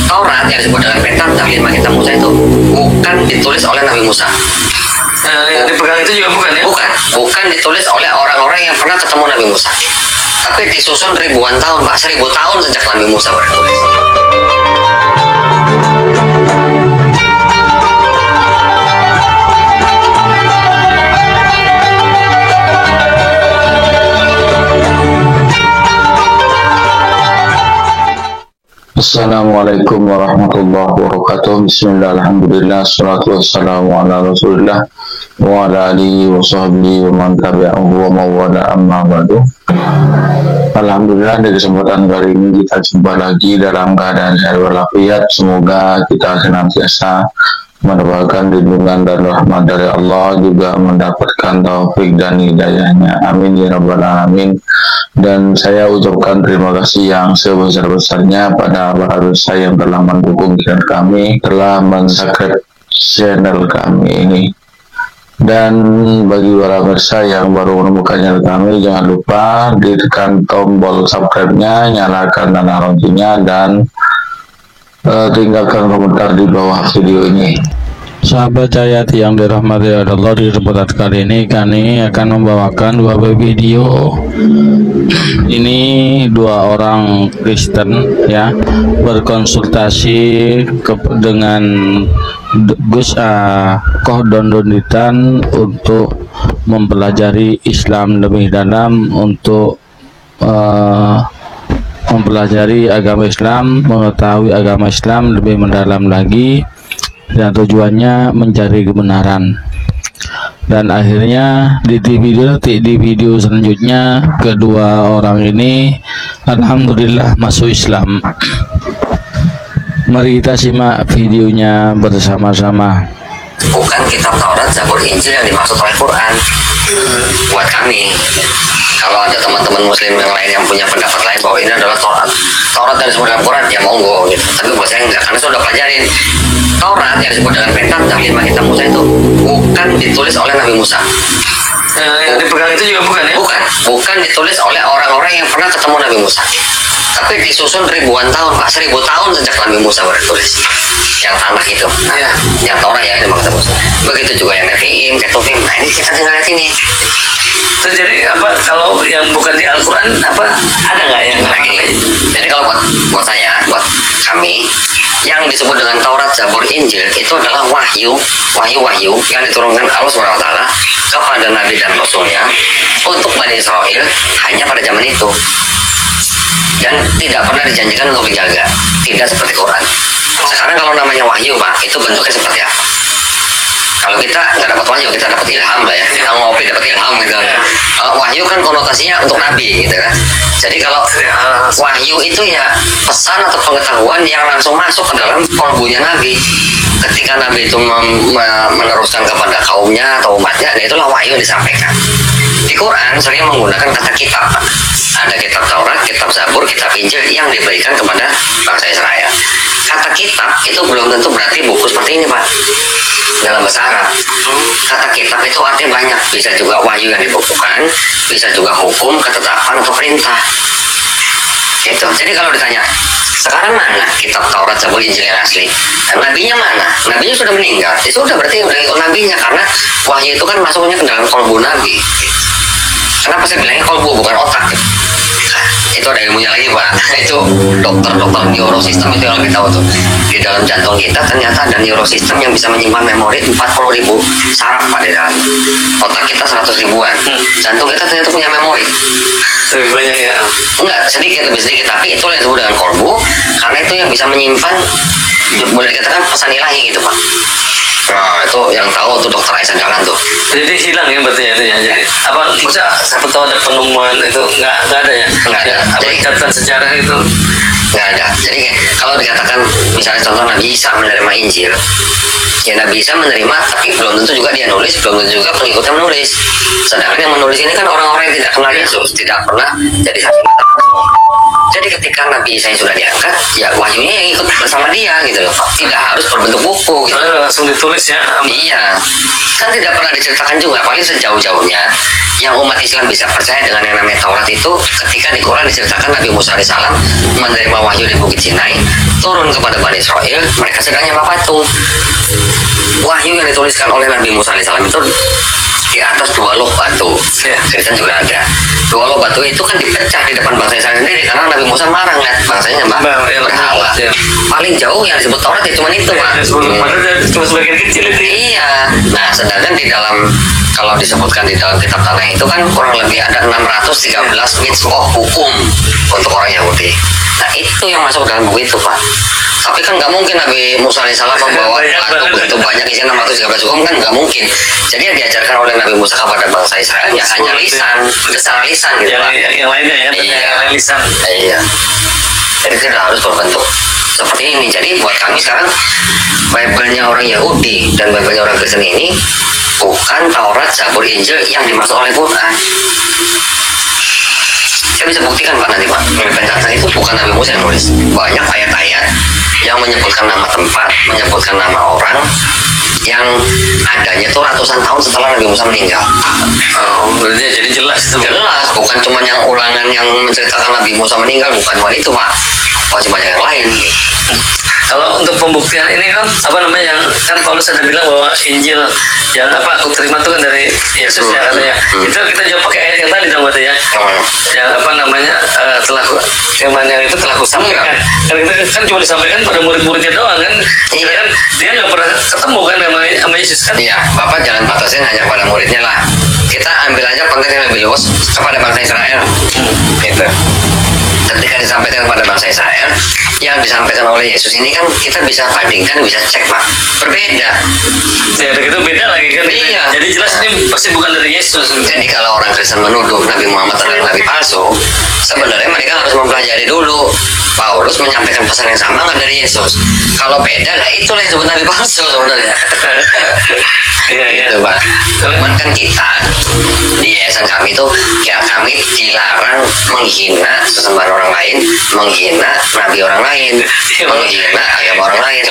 Taurat yang disebut dengan Pentateuch 5 kitab Musa itu bukan ditulis oleh Nabi Musa. Yang dipegang itu juga bukan ya? Bukan ditulis oleh orang-orang yang pernah ketemu Nabi Musa. Tapi disusun ribuan tahun, Pak, 1000 tahun sejak Nabi Musa bertulis. Assalamualaikum warahmatullahi wabarakatuh. Bismillah, alhamdulillah, salatu wassalamu ala rasulillah wa ala alihi wa sahbihi wa man tabi'ahu wa mawala amma ba'du. Alhamdulillah, di kesempatan kali ini kita jumpa lagi dalam keadaan sehat walafiat. Semoga kita senantiasa mendapatkan lindungan dan rahmat dari Allah, juga mendapatkan taufik dan hidayahnya. Amin ya rabbal alamin. Dan saya ucapkan terima kasih yang sebesar-besarnya pada para dosa yang telah mendukung channel kami, telah men-subscribe channel kami ini. Dan bagi para pemirsa yang baru menemukan channel kami, jangan lupa ditekan tombol subscribe-nya, nyalakan tanda loncengnya, dan tinggalkan komentar di bawah video ini. Sahabat Cahayati yang dirahmati Allah, di kesempatan kali ini kami akan membawakan dua video. Ini dua orang Kristen ya berkonsultasi dengan Gus Kohdondonitan untuk mempelajari Islam lebih dalam, untuk mempelajari agama Islam, mengetahui agama Islam lebih mendalam lagi, dan tujuannya mencari kebenaran. Dan akhirnya di video selanjutnya kedua orang ini alhamdulillah masuk Islam. Mari kita simak videonya bersama-sama. Bukan kitab Taurat, Zabur, Injil yang dimaksud oleh Quran. Buat kami, kalau ada teman-teman muslim yang lain yang punya pendapat lain bahwa ini adalah Taurat yang disebut dengan Quran, ya monggo gitu. Tapi buat saya enggak, karena saya sudah pelajarin. Taurat yang disebut dengan Pentateuch 5 kitab Musa itu bukan ditulis oleh Nabi Musa. Yang dipegang itu juga bukan ya? Bukan ditulis oleh orang-orang yang pernah ketemu Nabi Musa. Tapi disusun ribuan tahun, Pak, 1000 tahun sejak Nabi Musa bertulis. Yang tanah itu, yang Taurat ya, yang kitab Musa. Begitu juga yang Nevi'im, Ketuvim. Nah ini kita tinggal lihat ini. Terus jadi apa kalau yang bukan di Al-Quran apa ada nggak yang lagi? Jadi kalau buat saya, buat kami, yang disebut dengan Taurat, Zabur, Injil itu adalah wahyu yang diturunkan Allah SWT kepada Nabi dan Rasulnya untuk Bani Israel hanya pada zaman itu, dan tidak pernah dijanjikan untuk dijaga, tidak seperti Quran. Sekarang kalau namanya wahyu, Pak, itu bentuknya seperti apa? Kalau kita nggak dapat wahyu, kita dapat ilham lah ya. Kita ngopi dapat ilham gitu. Wahyu kan konotasinya untuk nabi gitu kan. Jadi kalau wahyu itu ya pesan atau pengetahuan yang langsung masuk ke dalam kolbunya nabi. Ketika nabi itu meneruskan kepada kaumnya atau umatnya, nah itulah wahyu yang disampaikan. Di Quran sering menggunakan kata kitab. Ada kitab Taurat, kitab Zabur, kitab Injil yang diberikan kepada bangsa Israel. Kata kitab itu belum tentu berarti buku seperti ini, Pak. Dalam bahasa Arab, kata kitab itu artinya banyak. Bisa juga wahyu yang dibukukan, bisa juga hukum, ketetapan, atau perintah. Gitu. Jadi kalau ditanya, sekarang mana kitab Taurat, Zabur, Injil yang asli? Dan nabinya mana? Nabinya sudah meninggal. Itu sudah berarti udah ikut nabinya, karena wahyu itu kan masuknya ke dalam kolbu nabi. Kenapa saya bilangnya kolbu bukan otak? Itu ada ilmunya lagi, Pak. Itu dokter neurosistem itu yang lebih tahu tuh. Di dalam jantung kita ternyata ada neurosistem yang bisa menyimpan memori 40.000 saraf, Pak, di dalam. Otak kita 100 ribuan. Jantung kita ternyata punya memori. Lebih banyak ya? Enggak, lebih sedikit, tapi itu yang disebut dengan kolbu, karena itu yang bisa menyimpan, boleh dikatakan pesan ilahi gitu, Pak. Nah itu yang tahu tuh dokter Aisyah Jalan tuh. Jadi hilang ya berarti ya itu ya. Jadi apa bisa siapa tahu ada penemuan itu nggak ada ya? Nggak ada. Apa catatan sejarah itu nggak ada. Jadi kalau dikatakan misalnya contoh Nabi Isa menerima Injil, ya Nabi Isa menerima, tapi belum tentu juga dia nulis, belum tentu juga pengikutnya menulis. Sedangkan yang menulis ini kan orang-orang yang tidak kenal Yesus, tidak pernah jadi saksi mata Jadi ketika Nabi Isa sudah diangkat, ya wahyunya yang ikut bersama dia gitu loh. Tidak harus berbentuk buku gitu. Langsung ditulis ya. Iya, kan tidak pernah diceritakan juga, paling sejauh-jauhnya yang umat Islam bisa percaya dengan yang namanya Taurat itu ketika di Quran diceritakan Nabi Musa alaihissalam menerima wahyu di Bukit Sinai, turun kepada Bani Israel, mereka sedang nyembah patung. Wahyu yang dituliskan oleh Nabi Musa alaihissalam itu di atas 2 loh batu. Kristen juga ada. 2 loh batu itu kan dipecah di depan bangsa Israel sendiri karena Nabi Musa marah lihat bangsanya nyembah berhala. Paling jauh yang disebut Taurat ya cuma itu, Pak. Cuma sebagian kecil itu. Iya. Nah, sedangkan di dalam kalau disebutkan di dalam kitab Tanakh itu kan kurang lebih ada 613 mitzvah hukum untuk orang Yahudi. Nah, itu yang masuk dalam buku itu, Pak. Tapi kan nggak mungkin Nabi Musa alaihissalam membawa batu begitu banyak isinya 613 hukum, kan nggak mungkin. Jadi yang diajarkan oleh Nabi Musa kepada bangsa Israel ya hanya lisan, secara lisan gitu, Pak. Yang lainnya ya, Iya. lisan. Iya. Jadi tidak harus berbentuk seperti ini. Jadi buat kami sekarang Bible-nya orang Yahudi dan Bible-nya orang Kristen ini bukan Taurat, Zabur, Injil yang dimaksud oleh Quran. Saya bisa buktikan, Pak, nanti, Pak. Pentateuch itu bukan Nabi Musa yang nulis. Banyak ayat-ayat yang menyebutkan nama tempat, menyebutkan nama orang yang adanya itu ratusan tahun setelah Nabi Musa meninggal. Oh, berarti jadi jelas itu. Jelas, bukan cuma yang ulangan yang menceritakan Nabi Musa meninggal, bukan itu, Pak. Masih banyak yang lain. Kalau untuk pembuktian ini kan apa namanya, yang kan Paulus ada bilang bahwa Injil yang apa aku terima itu kan dari Yesus ya katanya. Itu kita jawab pakai ayat yang tadi dong berarti ya. Yang apa namanya telah firman yang itu telah kusampaikan. Kan itu kan cuma disampaikan pada murid-muridnya doang kan. Iya. Kan dia nggak pernah ketemu kan sama Yesus kan. Iya, Bapak jangan batasin hanya pada muridnya lah. Kita ambil aja konteks yang lebih luas kepada bangsa Israel. Gitu. Ketika disampaikan kepada bangsa Israel, yang disampaikan oleh Yesus ini kan kita bisa bandingkan, bisa cek, Pak. Berbeda. Ya begitu beda lagi kan. Iya. Jadi jelas ini pasti bukan dari Yesus. Jadi kalau orang Kristen menuduh Nabi Muhammad adalah Nabi palsu, sebenarnya mereka harus mempelajari dulu. Paulus menyampaikan pesan yang sama nggak dari Yesus. Kalau beda, lah itulah yang disebut Nabi palsu sebenarnya. Iya, iya. Gitu, Pak. Cuman kan kita di yayasan kami itu ya kami dilarang menghina sesembahan orang lain, menghina nabi orang lain, menghina agama orang lain.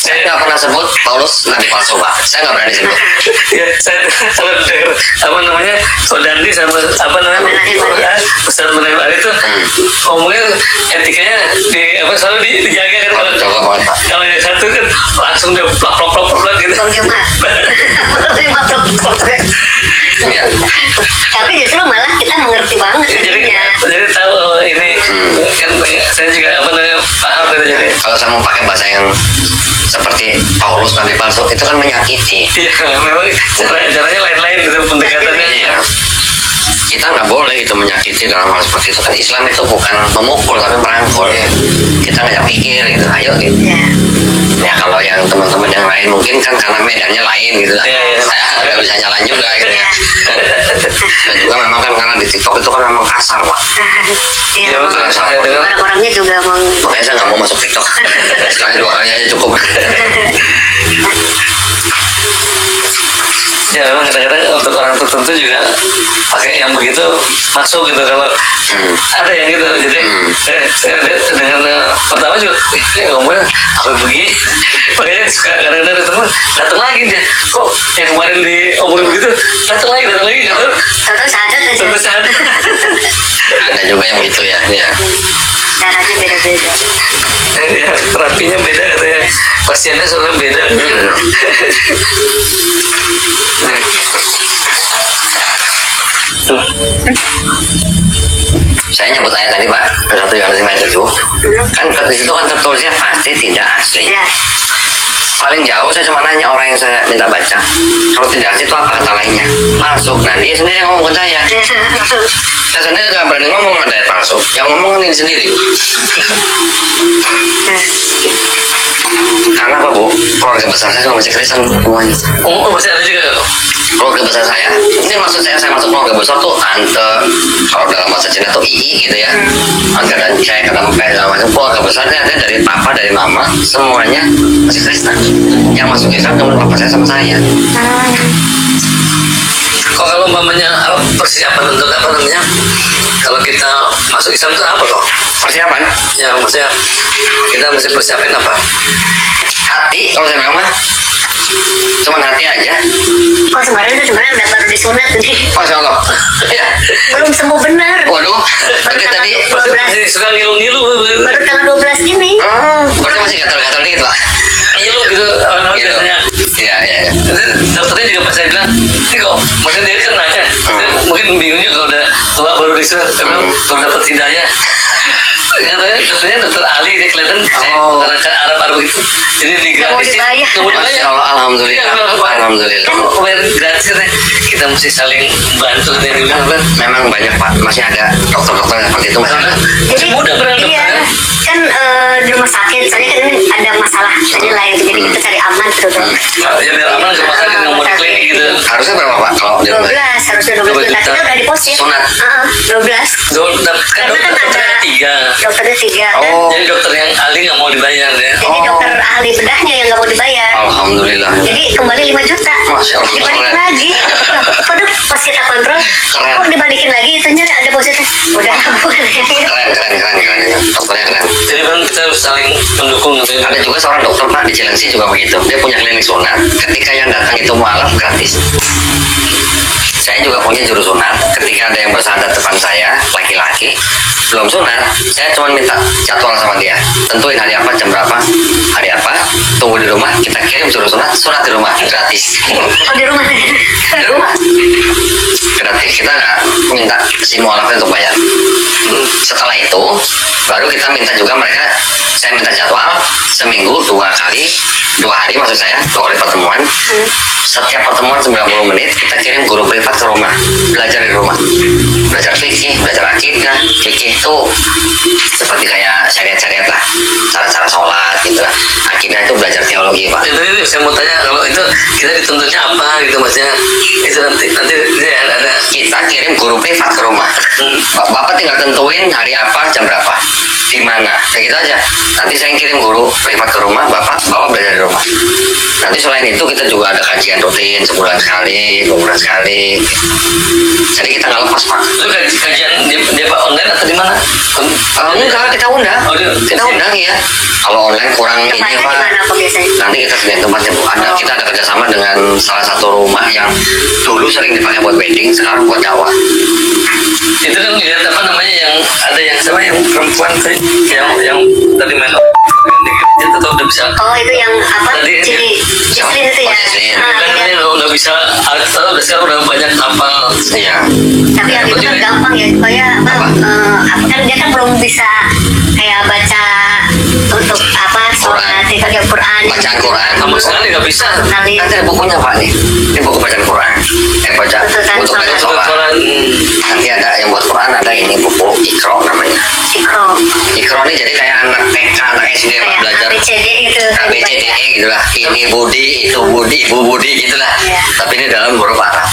Saya nggak pernah sebut Paulus nabi palsu, Pak. Saya nggak berani sebut. Ya, saya kalau dengar apa namanya Saudari sama apa namanya Ustaz Menewar itu ngomongnya etikanya di apa selalu dijaga kan. Coba banget, Pak. Kalau yang satu kan langsung dia plak gitu. Iya. Tapi justru malah kita mengerti banget sebenarnya. Jadi tahu ini kan saya juga apa namanya paham gitu jadi. Kalau saya mau pakai bahasa yang seperti Paulus nabi palsu itu kan menyakiti. Iya, memang caranya lain-lain gitu pendekatannya. Iya. Kita nggak boleh itu menyakiti dalam hal seperti itu. Kan Islam itu bukan memukul tapi merangkul. Kita ngajak pikir gitu, ayo gitu. Ya kalau yang teman-teman yang lain mungkin kan karena medannya lain gitu. Saya nggak bisa nyalain juga gitu ya. Dan juga memang kan karena di TikTok itu kan memang kasar, Pak. Iya, saya dengar orang-orangnya juga mau. Makanya saya nggak mau masuk TikTok. Sekali 2 kali aja cukup. ya memang kadang-kadang untuk orang tertentu juga pakai yang begitu masuk gitu kalau ada yang gitu. Jadi saya dengan pertama juga ngomongnya apa begini, makanya suka kadang-kadang teman datang lagi dia, kok yang kemarin diomongin begitu datang lagi gitu. Terus sadar. Ada juga yang gitu ya. Ya. Caranya beda-beda. Ya, terapinya beda katanya, pasiennya soalnya beda. Saya nyebut ayat tadi, Pak, 1 Yohanes 5:7. Kan di situ kan tertulisnya pasti tidak asli. Ya. Paling jauh saya cuma nanya orang yang saya minta baca, kalau tidak asli itu apa kata lainnya? Palsu. Nah dia sendiri yang ngomong ke saya. Saya sendiri nggak berani ngomong ada ayat palsu. Yang ngomong ini sendiri. Karena apa, Bu? Keluarga besar saya juga masih Kristen semuanya. Oh masih ada juga. Keluarga besar saya, ini maksud saya masuk keluarga besar tuh tante, kalau dalam bahasa Cina tuh ii gitu ya, angga dan cek, kata mpe, segala macam. Keluarga besarnya ada dari papa, dari mama, semuanya masih Kristen. Yang masuk Islam cuma papa saya sama saya. Kalau mamanya persiapan untuk apa namanya kalau kita masuk Islam itu apa kok? Persiapan Ya maksudnya kita mesti persiapin apa? hati, kalau saya bilang mah cuman hati aja. Oh kemarin tuh sebenarnya udah baru disunat nih. Masya Allah. Ya. Belum sembuh benar. Waduh, berarti tadi Masih suka ngilu-ngilu. Baru tanggal 12 ini. berarti masih gatal-gatal dikit lah. Ngilu gitu orang Gitu. biasanya. Iya, iya. Dokternya juga pas saya bilang, ini kok, maksudnya dia kan nanya, mungkin bingung juga kalau udah tua baru disunat, saya bilang kalau dapat hidayah. Katanya dokternya dokter ahli, dia kelihatan orang Arab gitu. Jadi di Nggak mau gratis dibayar. Masya Allah, alhamdulillah. Alhamdulillah. Kamu bayar gratis katanya. Kita mesti saling bantu dia bilang kan. Memang banyak Pak, masih ada dokter-dokter seperti itu masih ada. Jadi mudah berang Iya, dokternya. kan di rumah sakit, soalnya kan ini ada masalah tadi lain, jadi kita cari aman gitu kan. Ya biar aman ke masalah yang mau di klinik gitu. Harusnya berapa Pak kalau di rumah? 12, harusnya 12 juta. Kita udah diposting. Sunat. 12. Kan Karena kan dokternya ada 3. dokternya 3. Oh. Jadi dokter yang ahli nggak mau dibayar ya. Jadi dokter ahli bedahnya yang nggak mau dibayar. Alhamdulillah. Jadi kembali 5 juta. Masya Allah, Dibalikin keren. lagi. Padahal pas kita kontrol, Keren. kok dibalikin lagi? Itunya ada positif. Udah boleh. Keren. Dokternya keren. Jadi kan kita harus saling mendukung gitu. Ada juga seorang dokter Pak di Cilengsi juga begitu. Dia punya klinik sunat. Ketika yang datang itu mualaf gratis. Saya juga punya juru sunat. Ketika ada yang bersandar depan saya, laki-laki, belum sunat, saya cuma minta jadwal sama dia. Tentuin hari apa, jam berapa, hari apa, tunggu di rumah, kita kirim juru sunat di rumah, gratis. Oh di rumah. Di rumah, gratis. Kita nggak minta si mualafnya untuk bayar. Setelah itu, baru kita minta juga mereka, saya minta jadwal seminggu 2 kali, 2 hari maksud saya, 2 kali pertemuan. Setiap pertemuan 90 menit kita kirim guru privat ke rumah, belajar di rumah, belajar fikih, belajar akidah. Fikih itu seperti kayak syariat-syariat lah, cara-cara sholat gitu lah. Akidah itu belajar teologi Pak. Itu saya mau tanya kalau itu kita dituntutnya apa gitu maksudnya itu nanti dia ada Kita kirim guru privat ke rumah. Bapak tinggal tentuin hari apa, jam berapa, di mana, kayak gitu aja. Nanti saya kirim guru privat ke rumah, bapak belajar di rumah. Nanti selain itu kita juga ada kajian rutin sebulan sekali, 2 bulan sekali. Jadi kita nggak lepas Pak. itu kajian dia Pak online atau di mana? Enggak, kita undang. Oh, Kita undang ya. Kalau online kurang ini Tempatnya di Pak. mana kok biasanya? Nanti kita sediain tempatnya Bu. Kita ada kerjasama dengan salah satu rumah yang dulu sering dipakai buat wedding, sekarang buat dakwah. Itu kan lihat apa namanya yang ada yang sama yang perempuan tuh yang tadi main dia tetap udah bisa Oh itu yang apa? Tadi, Jadi Jesslyn itu ya. Oh, Jesslyn. kan Iya. dia udah bisa atau udah sekarang udah banyak hafal. Iya. Tapi yang itu kan gampang ya, supaya apa kan dia kan belum bisa kayak baca untuk apa sholat, kayak Quran. Bacaan Quran. Sama sekali nggak bisa. Kali Nanti ada bukunya Pak nih. Ini buku bacaan Quran. Baca Tuntutan untuk belajar sholat. sholat. Nanti ada yang buat Quran, ada ini buku Iqra namanya. Ikro, Iqra ini jadi kayak anak TK, anak SD Pak, kayak belajar ABCD gitu. ABCDE gitulah. Ini Budi, itu Budi, Ibu Budi gitulah. Iya. Tapi ini dalam huruf Arab.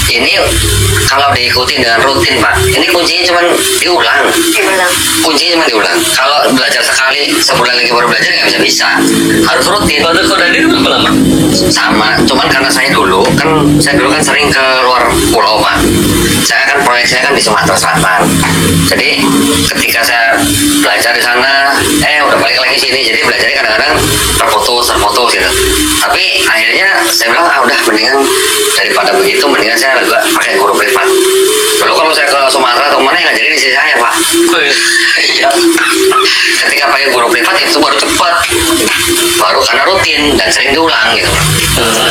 Ini kalau diikuti dengan rutin Pak, ini kuncinya cuma diulang. Dibilang. Kuncinya cuma diulang. Kalau belajar sekali, sebulan lagi baru belajar nggak bisa. Harus rutin. Kalau ada dia berapa lama? Sama, cuman karena saya dulu kan sering ke luar pulau Pak. Proyek saya kan di Sumatera Selatan. Jadi ketika saya belajar di sana, udah balik lagi sini, jadi belajarnya kadang-kadang terputus gitu. Tapi akhirnya saya bilang udah mendingan daripada begitu, mendingan saya juga pakai guru privat. Dulu kalau saya ke Sumatera atau mana yang ngajarin di sini saya Pak. Iya. Ketika pakai guru privat itu baru cepat, baru karena rutin dan sering diulang gitu.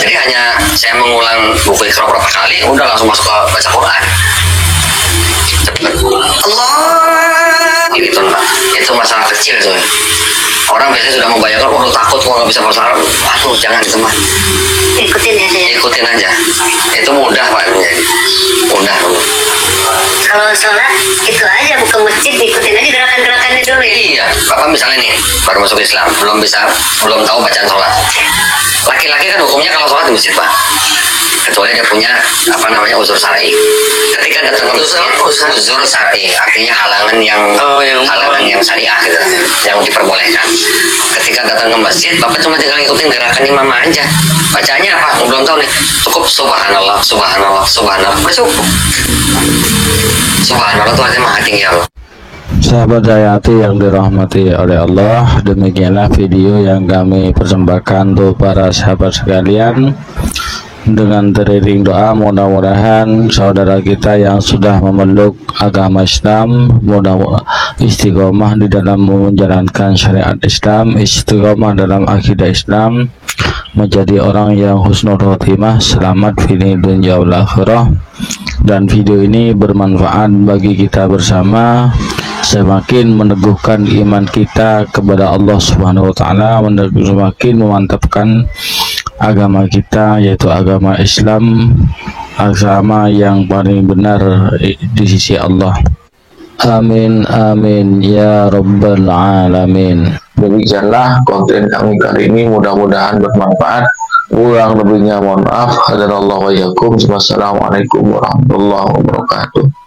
Jadi hanya saya mengulang buku Iqra berapa kali, udah langsung masuk ke baca Quran. Cepet. Allah. Gitu Pak. Itu masalah kecil tuh. Orang biasanya sudah membayangkan, lu takut kok nggak bisa bahasa Arab. Waduh, jangan itu mah. Ikutin ya saya. Ikutin aja. Itu mudah Pak menjadi. Mudah. Kalau sholat itu aja buka masjid, ikutin aja gerakan-gerakannya dulu ya. Iya, Bapak misalnya nih baru masuk Islam, belum tahu bacaan sholat. Laki-laki kan hukumnya kalau sholat di masjid Pak, kecuali dia punya uzur syar'i. Ketika datang ke masjid, uzur syar'i artinya halangan yang syariah gitu, yang diperbolehkan. Ketika ketika datang ke masjid, Bapak cuma tinggal ngikutin gerakan imam aja. Bacanya apa? Belum tahu nih. Cukup subhanallah, subhanallah, subhanallah. Bersyukur. Subhanallah itu artinya maha tinggi Allah. Sahabat Hayati yang dirahmati oleh Allah, demikianlah video yang kami persembahkan untuk para sahabat sekalian. Dengan teriring doa, mudah-mudahan saudara kita yang sudah memeluk agama Islam mudah-mudahan istiqomah di dalam menjalankan syariat Islam, istiqomah dalam akidah Islam, menjadi orang yang husnul khotimah, selamat fil dunya wal akhirah. Dan video ini bermanfaat bagi kita bersama, semakin meneguhkan iman kita kepada Allah Subhanahu wa taala, semakin memantapkan agama kita, yaitu agama Islam, agama yang paling benar di sisi Allah. Amin amin ya rabbal alamin. Demikianlah konten kami kali ini, mudah-mudahan bermanfaat. Kurang lebihnya mohon maaf. Hadanallahu wa iyyakum. Wassalamualaikum warahmatullahi wabarakatuh.